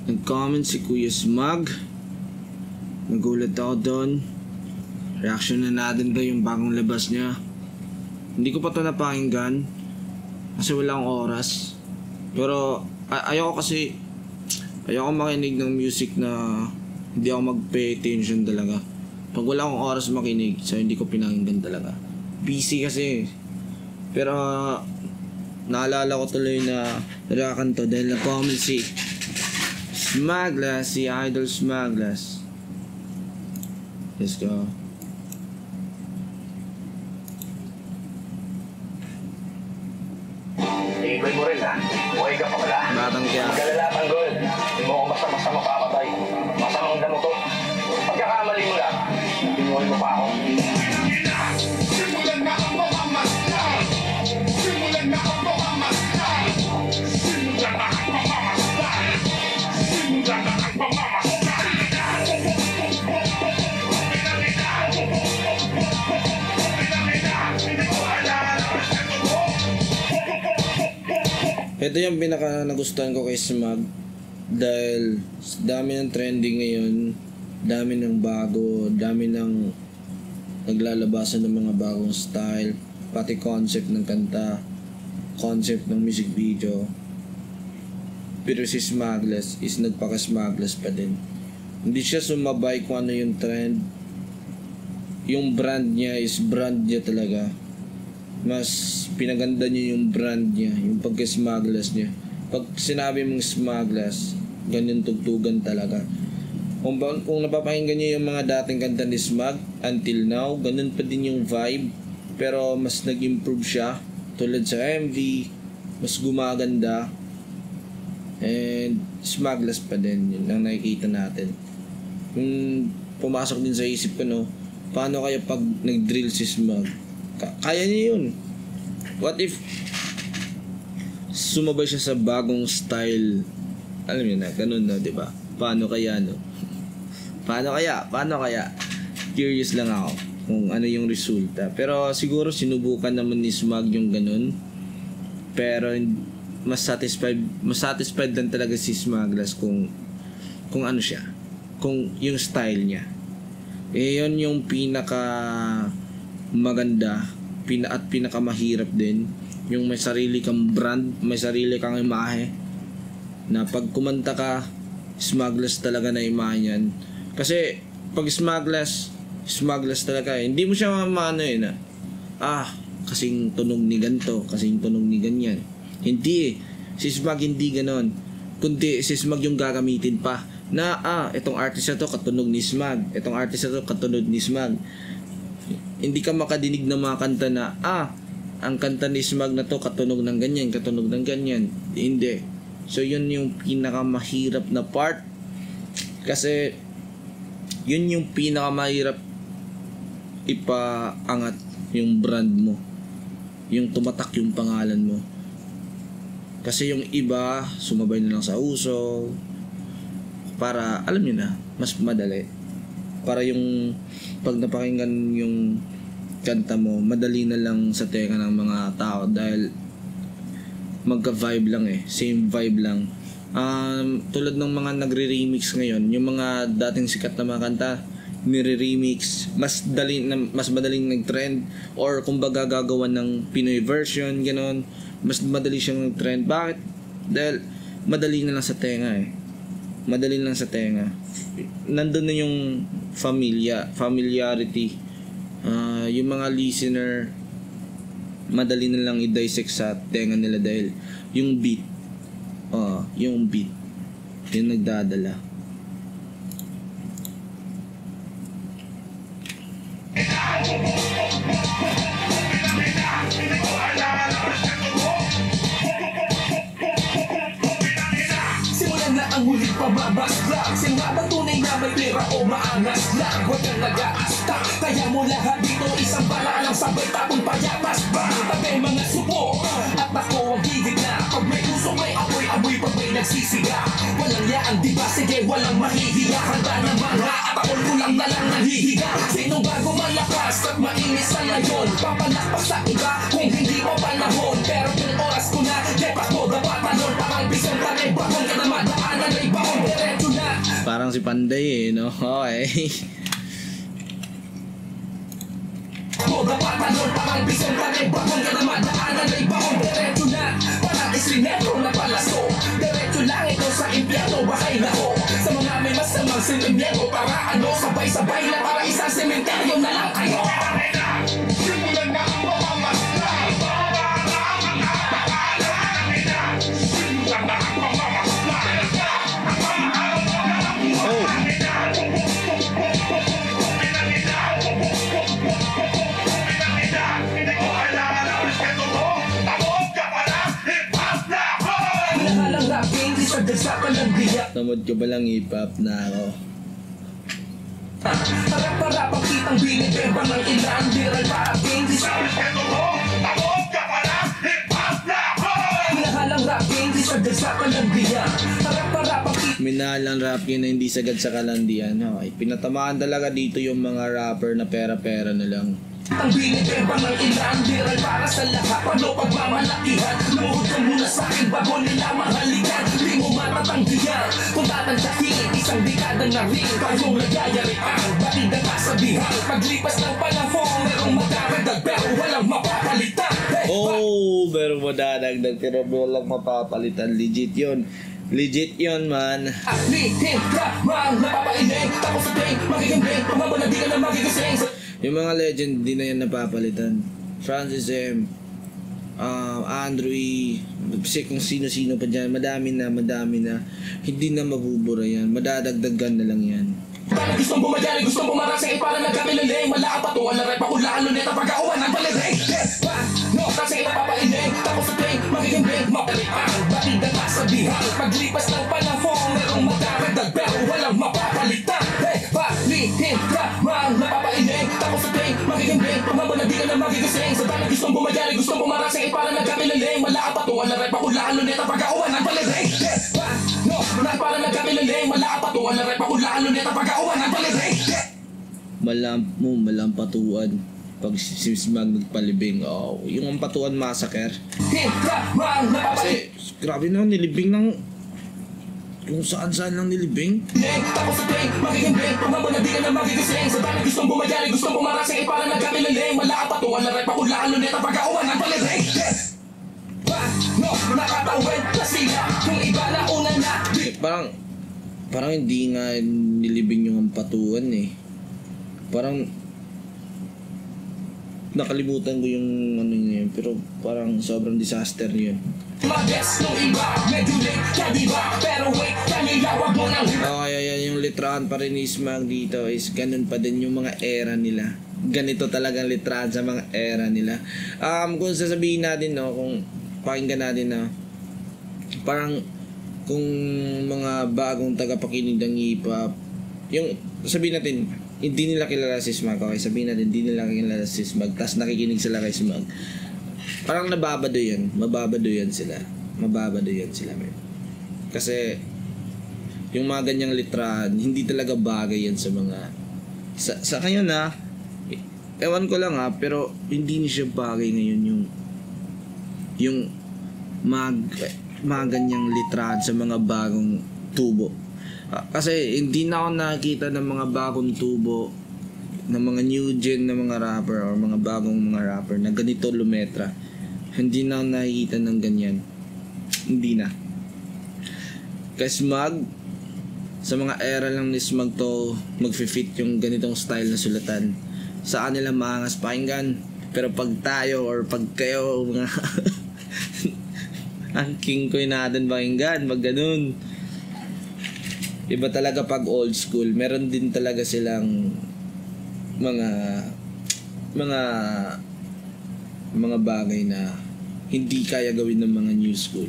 Nag-comment si Kuya Smug. Nagulat ako doon. Reaction na natin ba yung bagong labas niya. Hindi ko pa ito napakinggan kasi wala akong oras. Pero ayoko makinig ng music na hindi ako mag-pay attention talaga. Pag wala akong oras makinig, so hindi ko pinakinggan talaga. Busy kasi. Pero naalala ko tuloy na reaction to dahil nag-comment si Smuglass, si Idol Smuglass. Let's go. Ibay mo rin ha. Buhay ka pa pala. Batang kaya. Magalala, Tanggol. Hindi mo ako basta-basta mapapatay. Masamang damo to. Pagkakamali mo lang, pinuhay mo pa ako. Simulan na ang pamamasdan. Simulan na ang pamamasdan. Simulan na ang pamamasdan. Simulan na ang pamamasdan. Ito yung pinaka nagustuhan ko kay Smug dahil dami ng trending ngayon, dami ng bago, dami ng naglalabasan ng mga bagong style, pati concept ng kanta, concept ng music video. Pero si Smuglass is nagpaka-Smuglass pa din. Hindi siya sumabay kung ano yung trend. Yung brand niya is brand niya talaga. Mas pinaganda niya yung brand niya, yung pagka-Smuglass niya. Pag sinabi mong Smuglass, ganyan tugtugan talaga. Kung napapakinggan niyo yung mga dating kanta ni Smug until now, ganun pa din yung vibe. Pero mas nag-improve siya. Tulad sa MV, mas gumaganda. And Smuglass pa din, yun ang nakikita natin. Kung pumasok din sa isip ko, no, paano kaya pag nag-drill si Smug? Kaya niya yun. What if sumabay siya sa bagong style? Alam niyo na, ganun na, diba? Paano kaya, no? Paano kaya? Curious lang ako kung ano yung resulta. Pero siguro sinubukan naman ni Smug yung ganun. Pero mas satisfied lang talaga si Smuglass kung ano siya. Kung yung style niya. Yun yung pinaka maganda at pinakamahirap din, yung may sarili kang brand, may sarili kang imahe na pag kumanta ka, Smuglass talaga na imahe yan. Kasi pag Smuglass talaga hindi mo siya maano na kasing tunog ni ganto, kasing tunog ni ganyan. Hindi si Smug hindi ganon, kundi si Smug yung gagamitin pa na itong artist na to katunog ni Smug, itong artist na to katunog ni Smug. Hindi ka makadinig ng mga kanta na ang kanta ni Smug na to katunog ng ganyan. Hindi. So yun yung pinakamahirap na part. Kasi yun yung pinakamahirap ipaangat yung brand mo. Yung tumatak yung pangalan mo. Kasi yung iba sumabay na lang sa uso para alam niyo na, mas madali. Para yung pag napakinggan yung kanta mo, madali na lang sa tenga ng mga tao dahil magka-vibe lang same vibe lang. Tulad ng mga nagre-remix ngayon, yung mga dating sikat na mga kanta, nire-remix, mas madaling nag-trend or kumbaga gagawan ng Pinoy version, gano'n, mas madali siyang nag-trend. Bakit? Dahil madali na lang sa tenga madali lang sa tenga. Nandun na yung familiarity. Yung mga listener madali na lang i-dissect sa tenga nila dahil yung beat yung nagdadala. Simulan na ang huling pamabaslang. Sino ba tunay na may pera o maangas lang? Huwag kang nag-aasta, kaya mo lahat dito isang bala lang sabay tapong payapas ba? Tabi mga subo at ako ang higit na. Pag may puso may amoy pag may nagsisiga. Walang yaan diba? Sige walang mahihiya. Handa ng mga at ako kulang na lang nahihiga. Sinong bago malakas at mainis na ngayon? Papalakpas sa iba kung hindi mo panahon. Pero kung oras ko na, depas mo dapat talon. Parang bisong tanay bahon ka naman. Daanan ay bahon. Parang si Panday no? Okay. Moda patalon, parang bisong bakong ka na madaanan na ibang diretso na. Parang islinero na palaso. Diretso lang ito sa impyerno, bakay na ho. Sa mga may masamang sinimyero, para ano, sabay-sabay na para isang sementeryo na lang kayo. Simulan na ang pamamasdan. Simulan na ang pamamasdan. Oh. Hindi ko kailangan ng respeto mo. Tamod ka pala, hip-hop na ako. Nahalang rapping, di siya dagsakan ng biyak. Tamod ko ba lang hip-hop na ako? Harap-harap ang kitang binibebang ng ilan. Viral rapping, di siya Respeto mo, tamod ka pala, hip-hop na ako. nahalang rapping, di siya dagsakan ng biyak. Harap-harap ang kitang Minalang rap yun na hindi sagad sa kalandian. Okay. Pinatamaan talaga dito yung mga rapper na pera-pera na lang. ang binibebang ng ilan. Viral para sa lahat, paano pagmamalakihan. Lumuhod ka muna sa akin bago nila mahalikan. Di mo matatanggihan kung tatanggihin. Isang dekada na rin kayong nagyayarian. Batid ang kasabihan, paglipas ng panahon merong magkaragdag pero walang mapapalitan. Hey, Oh, pero madadagdag pero walang mapapalitan. Legit yun. Legit yun, man. Lihin ka man, napapainig. Tapos sa train, magiging brain. Pumaba na di ka na magigising. Yung mga legend, di na yan napapalitan. Francis M. Andrew E. Kung sino-sino pa dyan. Madami na. Hindi na mabubura yan. Madadagdagan na lang yan. Parang gustong bumadali, gustong bumarasing. Para nagkamilaling, malaapatuan na rep. Ako lalo nito pag-auan ng paliring. No, kasi napapainig. Tapos sa train, magiging brain. Mapalitan, batid ang kasabihan. Paglipas ng panahon merong magkaragdag pero walang mapapalitan. Hey, palihin ka man, napapainig. Tapos sa train, magiging brain. Pumaba na di ka na magigising. Sa tanong gustong bumadali, gustong bumarasing. Para nagkamilaling, malaapatuan na rep. Ako lalo nito pag-auan ng paliring. No, para nagkamilaling, malaapatuan na rep. Ako lalo nito pag-auan ng paliring. Malampatuan. Pag si Smag nagpalibing. Oh, yung Ampatuan Massacre. Hinka man, napapainig. Kasi, grabe na, nilibing ng... Kung saan-saan lang nilibing. Tapos sa train, magiging brain. Pumaba na di ka na magigising. Sa tanong gustong bumadali, gustong bumarasing. Para nagkamilaling, malaapatuan na rep. Ako lalo nito pag-auan ng paliring. No, nakatawid na sila. Kung iba na una na. Parang hindi nga nilibing yung Ampatuan eh. Parang nakalimutan ko yung ano yun, pero parang sobrang disaster yun. Mabes nung iba, medyo late ka diba? Pero wait, kanila wag mo nang Okay, ayan yung litrahan pa rin ni Smag dito is ganun pa din yung mga era nila. Ganito talagang litrahan sa mga era nila. Kung sasabihin natin, no, kung pakinggan natin na parang kung mga bagong tagapakinig ng hip-hop, yung sabihin natin, hindi nila kilala si Smag. Okay, sabihin natin, hindi nila kilala si Smag. Tapos nakikinig sila kay Smag. Parang nababado yan. Mababado yan sila. Man. Kasi, yung mga ganyang litrahan, hindi talaga bagay yan sa mga... Sa ngayon ha, ewan ko lang ha, pero hindi niya siya bagay ngayon yung mga ganyang litrahan sa mga bagong tubo. Kasi hindi na ako nakikita ng mga bagong tubo ng mga new gen na mga rapper or mga bagong mga rapper na ganito lumetra. Hindi na ako nakikita ng ganyan. Hindi na. Kasi Smag, sa mga era lang ni Smag to magfi-fit yung ganitong style na sulatan. Sa kanila maangas pakinggan. Pero pag tayo or pag kayo mga ang king ko natin pakinggan, mag ganun. Iba talaga pag old school. Meron din talaga silang mga bagay na hindi kaya gawin ng mga new school.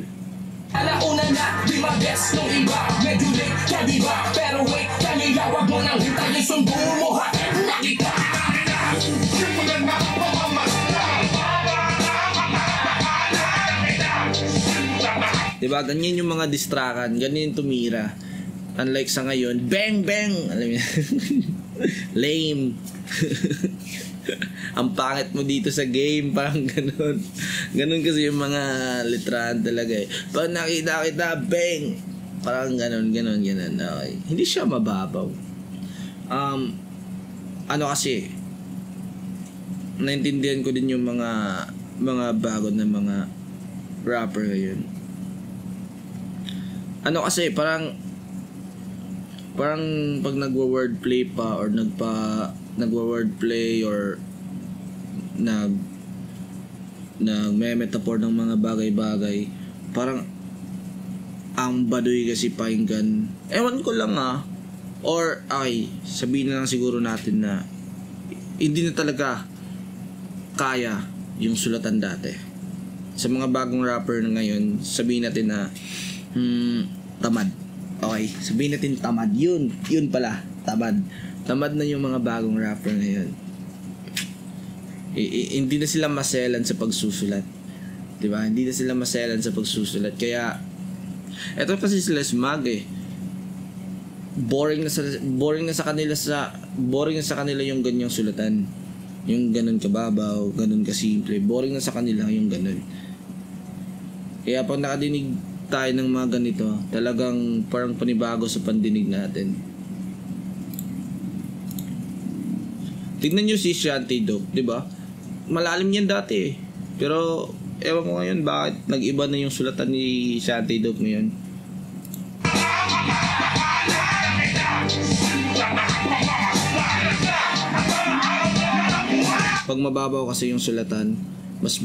Alauna na, di mabes nung iba. Medyo late ka diba? Pero wait, kanila wag mo nang hintayin. Sundo mo ha, nakita. Simulan na ang pamamasdan. Diba? Ganyan yung mga distrakan. Ganyan yung tumira. Unlike sa ngayon, bang bang! Alam mo lame. Ang pangit mo dito sa game, parang ganun. Ganun kasi yung mga litrahan talaga eh. Pag nakita kita, bang! Parang ganon. Okay. Hindi siya mababaw. Ano kasi, naintindihan ko din yung mga bago na mga rapper ngayon. Ano kasi, parang pag nagwa-wordplay pa or nagwa-wordplay or nagme-metaphor ng mga bagay-bagay, parang ang baduy kasi pakinggan. Ewan ko lang or sabihin na lang siguro natin na hindi na talaga kaya yung sulatan dati. Sa mga bagong rapper na ngayon, sabihin natin na tamad. Okay, sabihin natin tamad. Yun pala, tamad. Tamad na yung mga bagong rapper ngayon. Hindi na sila maselan sa pagsusulat. Diba? Hindi na sila maselan sa pagsusulat. Kaya, eto kasi sila smag boring na sa kanila yung ganyang sulatan. Yung ganun kababaw, ganun kasimple. Boring na sa kanila yung ganun. Kaya pag nakadinig tayo ng mga ganito, talagang parang panibago sa pandinig natin. Tignan nyo si Shanty Dope, di ba? Malalim yan dati Pero ewan ko ngayon bakit nag-iba na yung sulatan ni Shanty Dope ngayon. Pag mababaw kasi yung sulatan, mas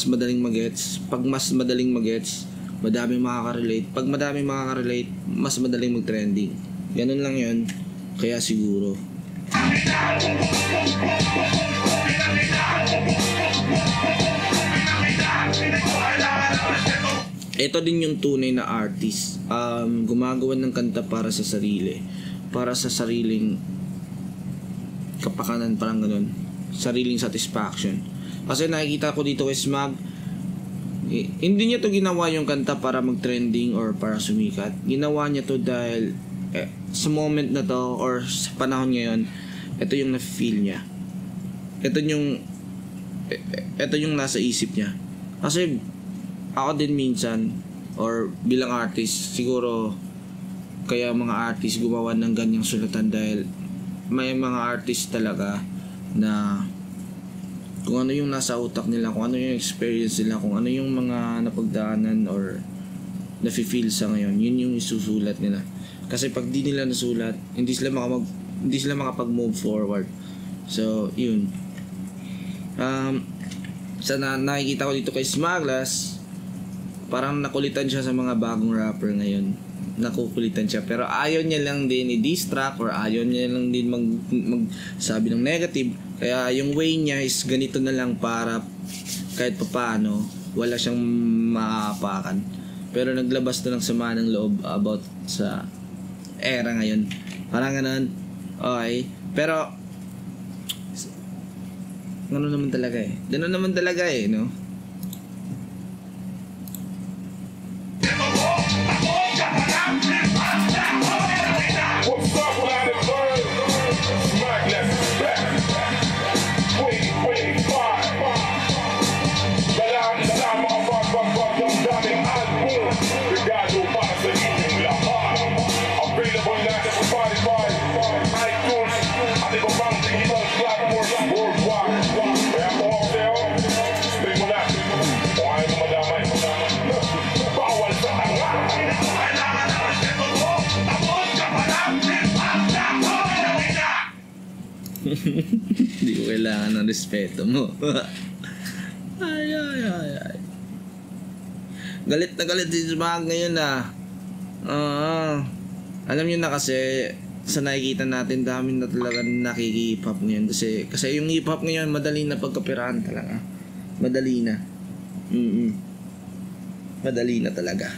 madaling magets. Pag mas madaling magets, madaming makaka-relate. Pag madaming makaka-relate, mas madaling mag-trending. Ganun lang yun. Kaya siguro. Ito din yung tunay na artist. Gumagawa ng kanta para sa sarili. Para sa sariling kapakanan, parang ganun. Sariling satisfaction. Kasi nakikita ko dito kay Smag, hindi niya to ginawa yung kanta para mag-trending or para sumikat. Ginawa niya to dahil sa moment na to or sa panahon ngayon, ito yung na-feel niya. Ito yung nasa isip niya. Kasi ako din minsan or bilang artist, siguro kaya mga artist gumawa ng ganyang sulatan dahil may mga artist talaga na kung ano yung nasa utak nila, kung ano yung experience nila, kung ano yung mga napagdaanan or nafe-feel sa ngayon, yun yung isusulat nila. Kasi pag di nila nasulat, hindi sila makapag-move forward. So, yun. Nakikita ko dito kay Smaglas, parang nakulitan siya sa mga bagong rapper ngayon. Nakukulitan siya. Pero ayaw niya lang din i-diss track or ayaw niya lang din magsabi ng negative. Kaya yung way niya is ganito na lang para kahit papaano wala siyang maapakan. Pero naglabas na ng sama ng loob about sa era ngayon. Parang ganun. Okay. Pero ganun naman talaga no? What's up, Planet Bird? Smagless is back. 2025. Kailangan isama ang pagbabag ng daming album. Regalo para sa inyong lahat. Available na sa Spotify, iTunes, at iba pang digital platforms worldwide. Kaya kung ako sa'yo, stay mo na. Kung ayaw mo madamay, bawal sa tanga. Kailangan na respeto mo. Tapos ka pa lang. Hindi ko kailangan ng respeto mo. ay. Galit na galit si Smag ngayon alam niyo na kasi sa nakikita natin, dami na talaga nakiki-hip-hop ngayon. Kasi yung hip-hop ngayon, madali na pagkapirahan talaga. Madali na. Madali na talaga.